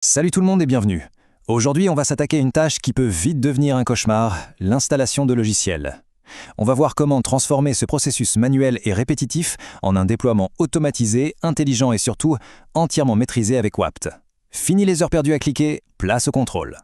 Salut tout le monde et bienvenue. Aujourd'hui, on va s'attaquer à une tâche qui peut vite devenir un cauchemar, l'installation de logiciels. On va voir comment transformer ce processus manuel et répétitif en un déploiement automatisé, intelligent et surtout entièrement maîtrisé avec Wapt. Fini les heures perdues à cliquer, place au contrôle.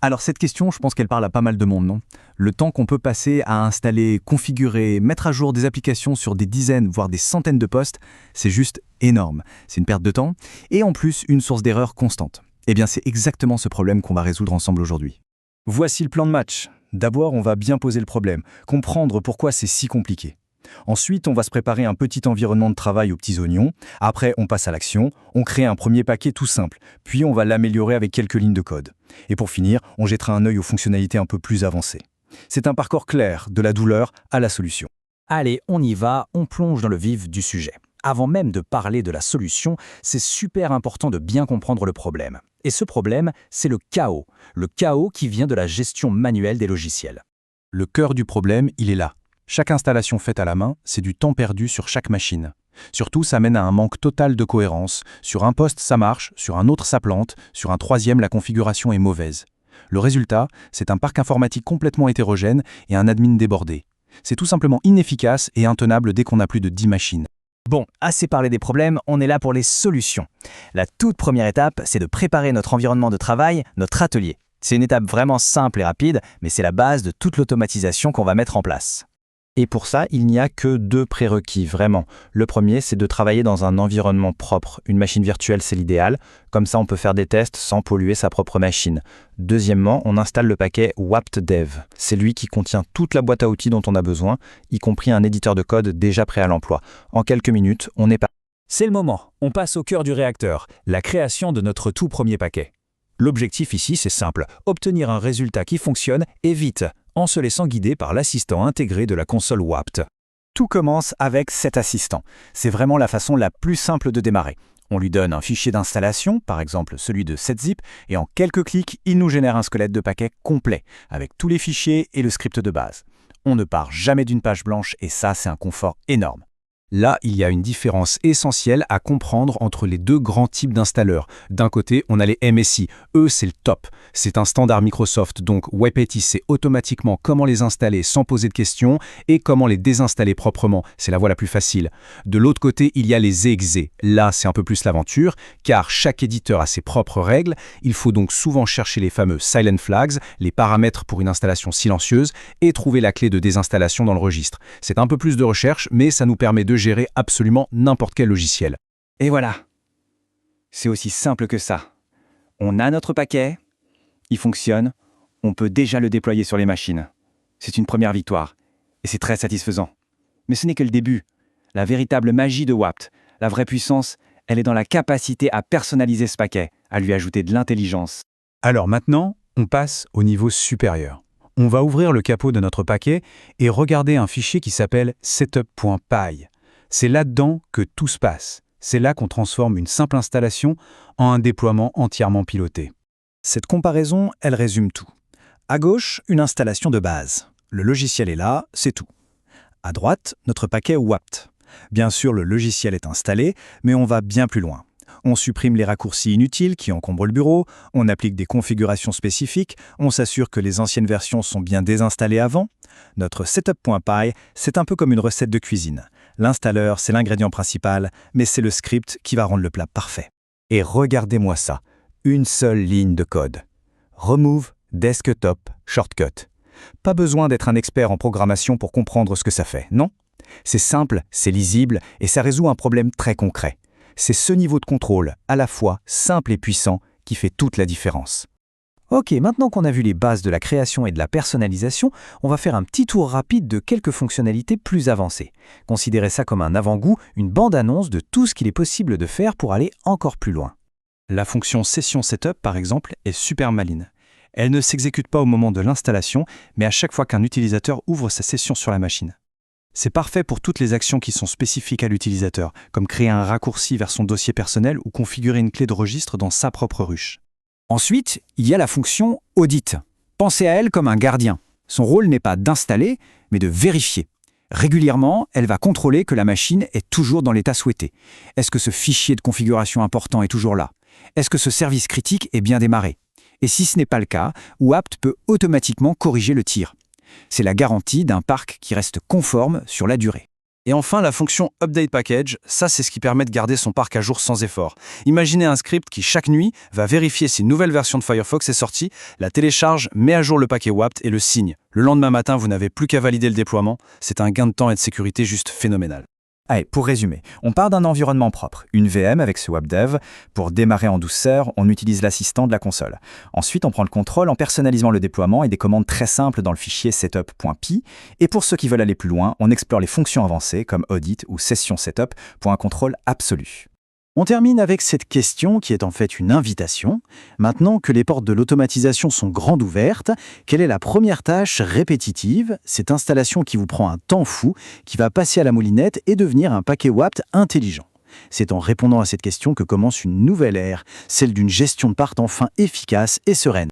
Alors cette question, je pense qu'elle parle à pas mal de monde, non? Le temps qu'on peut passer à installer, configurer, mettre à jour des applications sur des dizaines, voire des centaines de postes, c'est juste énorme. C'est une perte de temps et en plus une source d'erreur constante. Eh bien c'est exactement ce problème qu'on va résoudre ensemble aujourd'hui. Voici le plan de match. D'abord, on va bien poser le problème, comprendre pourquoi c'est si compliqué. Ensuite, on va se préparer un petit environnement de travail aux petits oignons. Après, on passe à l'action, on crée un premier paquet tout simple, puis on va l'améliorer avec quelques lignes de code. Et pour finir, on jettera un œil aux fonctionnalités un peu plus avancées. C'est un parcours clair, de la douleur à la solution. Allez, on y va, on plonge dans le vif du sujet. Avant même de parler de la solution, c'est super important de bien comprendre le problème. Et ce problème, c'est le chaos qui vient de la gestion manuelle des logiciels. Le cœur du problème, il est là. Chaque installation faite à la main, c'est du temps perdu sur chaque machine. Surtout, ça mène à un manque total de cohérence. Sur un poste, ça marche, sur un autre, ça plante, sur un troisième, la configuration est mauvaise. Le résultat, c'est un parc informatique complètement hétérogène et un admin débordé. C'est tout simplement inefficace et intenable dès qu'on a plus de 10 machines. Bon, assez parlé des problèmes, on est là pour les solutions. La toute première étape, c'est de préparer notre environnement de travail, notre atelier. C'est une étape vraiment simple et rapide, mais c'est la base de toute l'automatisation qu'on va mettre en place. Et pour ça, il n'y a que 2 prérequis, vraiment. Le premier, c'est de travailler dans un environnement propre. Une machine virtuelle, c'est l'idéal. Comme ça, on peut faire des tests sans polluer sa propre machine. Deuxièmement, on installe le paquet WaptDev. C'est lui qui contient toute la boîte à outils dont on a besoin, y compris un éditeur de code déjà prêt à l'emploi. En quelques minutes, on est parti. C'est le moment, on passe au cœur du réacteur, la création de notre tout premier paquet. L'objectif ici, c'est simple, obtenir un résultat qui fonctionne et vite, en se laissant guider par l'assistant intégré de la console Wapt. Tout commence avec cet assistant. C'est vraiment la façon la plus simple de démarrer. On lui donne un fichier d'installation, par exemple celui de 7zip, et en quelques clics, il nous génère un squelette de paquet complet, avec tous les fichiers et le script de base. On ne part jamais d'une page blanche et ça, c'est un confort énorme. Là, il y a une différence essentielle à comprendre entre les 2 grands types d'installeurs. D'un côté, on a les MSI. Eux, c'est le top. C'est un standard Microsoft, donc Wapiti sait automatiquement comment les installer sans poser de questions et comment les désinstaller proprement. C'est la voie la plus facile. De l'autre côté, il y a les exe. Là, c'est un peu plus l'aventure, car chaque éditeur a ses propres règles. Il faut donc souvent chercher les fameux silent flags, les paramètres pour une installation silencieuse, et trouver la clé de désinstallation dans le registre. C'est un peu plus de recherche, mais ça nous permet de gérer absolument n'importe quel logiciel. Et voilà. C'est aussi simple que ça. On a notre paquet, il fonctionne, on peut déjà le déployer sur les machines. C'est une première victoire, et c'est très satisfaisant. Mais ce n'est que le début. La véritable magie de Wapt, la vraie puissance, elle est dans la capacité à personnaliser ce paquet, à lui ajouter de l'intelligence. Alors maintenant, on passe au niveau supérieur. On va ouvrir le capot de notre paquet et regarder un fichier qui s'appelle setup.py. C'est là-dedans que tout se passe. C'est là qu'on transforme une simple installation en un déploiement entièrement piloté. Cette comparaison, elle résume tout. À gauche, une installation de base. Le logiciel est là, c'est tout. À droite, notre paquet Wapt. Bien sûr, le logiciel est installé, mais on va bien plus loin. On supprime les raccourcis inutiles qui encombrent le bureau, on applique des configurations spécifiques, on s'assure que les anciennes versions sont bien désinstallées avant. Notre setup.py, c'est un peu comme une recette de cuisine. L'installeur, c'est l'ingrédient principal, mais c'est le script qui va rendre le plat parfait. Et regardez-moi ça, une seule ligne de code. Remove Desktop Shortcut. Pas besoin d'être un expert en programmation pour comprendre ce que ça fait, non? C'est simple, c'est lisible et ça résout un problème très concret. C'est ce niveau de contrôle, à la fois simple et puissant, qui fait toute la différence. Ok, maintenant qu'on a vu les bases de la création et de la personnalisation, on va faire un petit tour rapide de quelques fonctionnalités plus avancées. Considérez ça comme un avant-goût, une bande-annonce de tout ce qu'il est possible de faire pour aller encore plus loin. La fonction Session Setup, par exemple, est super maline. Elle ne s'exécute pas au moment de l'installation, mais à chaque fois qu'un utilisateur ouvre sa session sur la machine. C'est parfait pour toutes les actions qui sont spécifiques à l'utilisateur, comme créer un raccourci vers son dossier personnel ou configurer une clé de registre dans sa propre ruche. Ensuite, il y a la fonction Audit. Pensez à elle comme un gardien. Son rôle n'est pas d'installer, mais de vérifier. Régulièrement, elle va contrôler que la machine est toujours dans l'état souhaité. Est-ce que ce fichier de configuration important est toujours là? Est-ce que ce service critique est bien démarré? Et si ce n'est pas le cas, WAPT peut automatiquement corriger le tir. C'est la garantie d'un parc qui reste conforme sur la durée. Et enfin, la fonction Update Package, ça c'est ce qui permet de garder son parc à jour sans effort. Imaginez un script qui, chaque nuit, va vérifier si une nouvelle version de Firefox est sortie, la télécharge, met à jour le paquet WAPT et le signe. Le lendemain matin, vous n'avez plus qu'à valider le déploiement. C'est un gain de temps et de sécurité juste phénoménal. Allez, pour résumer, on part d'un environnement propre, une VM avec ce WebDev. Pour démarrer en douceur, on utilise l'assistant de la console. Ensuite, on prend le contrôle en personnalisant le déploiement et des commandes très simples dans le fichier setup.py. Et pour ceux qui veulent aller plus loin, on explore les fonctions avancées comme audit ou session setup pour un contrôle absolu. On termine avec cette question qui est en fait une invitation. Maintenant que les portes de l'automatisation sont grandes ouvertes, quelle est la première tâche répétitive, cette installation qui vous prend un temps fou, qui va passer à la moulinette et devenir un paquet WAPT intelligent? C'est en répondant à cette question que commence une nouvelle ère, celle d'une gestion de parc enfin efficace et sereine.